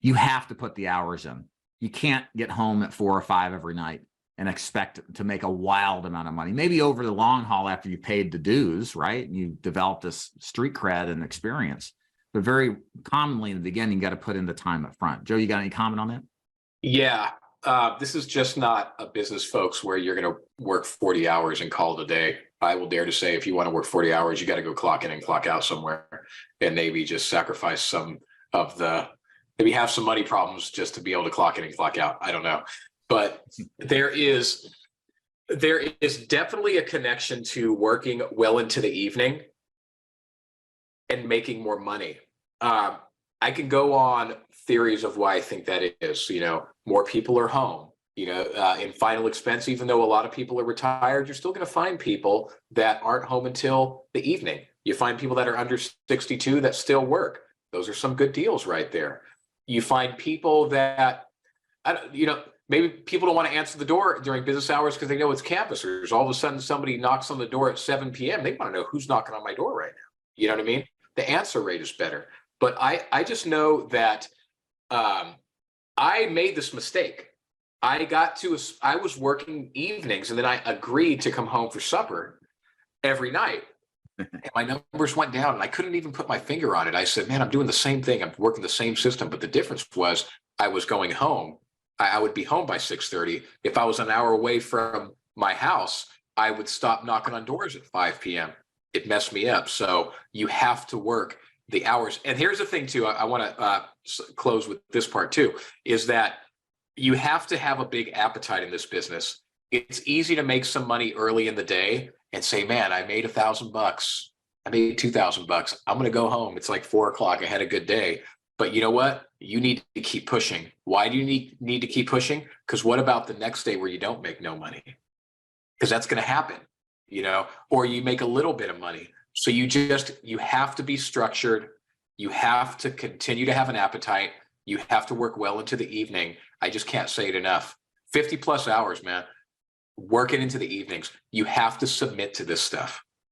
you have to put the hours in. You can't get home at 4 or 5 every night and expect to make a wild amount of money. Maybe over the long haul after you paid the dues, right? And you developed this street cred and experience. But very commonly in the beginning, you got to put in the time up front. Joe, you got any comment on that? Yeah. This is just not a business, folks, where you're going to work 40 hours and call it a day. I will dare to say, if you want to work 40 hours, you got to go clock in and clock out somewhere, and maybe just sacrifice some of maybe have some money problems just to be able to clock in and clock out. I don't know. But there is definitely a connection to working well into the evening and making more money. I can go on theories of why I think that is. More people are home. In final expense, even though a lot of people are retired, you're still going to find people that aren't home until the evening. You find people that are under 62 that still work. Those are some good deals right there. You find people that, maybe people don't want to answer the door during business hours because they know it's campusers. All of a sudden, somebody knocks on the door at 7 p.m. They want to know who's knocking on my door right now. You know what I mean? The answer rate is better. But I just know that I made this mistake. I was working evenings, and then I agreed to come home for supper every night. And my numbers went down, and I couldn't even put my finger on it. I said, man, I'm doing the same thing. I'm working the same system. But the difference was I was going home. I would be home by 6:30. If I was an hour away from my house, I would stop knocking on doors at 5 p.m. It messed me up. So you have to work the hours. And here's the thing, too. I want to close with this part, too, is that you have to have a big appetite in this business. It's easy to make some money early in the day and say, man, I made $1,000. I made $2,000. I'm going to go home. It's like 4 o'clock. I had a good day. But you know what? You need to keep pushing. Why do you need to keep pushing? Because what about the next day where you don't make no money? Because that's going to happen, or you make a little bit of money. So you have to be structured. You have to continue to have an appetite. You have to work well into the evening. I just can't say it enough. 50 plus hours, man. Working into the evenings. You have to submit to this stuff.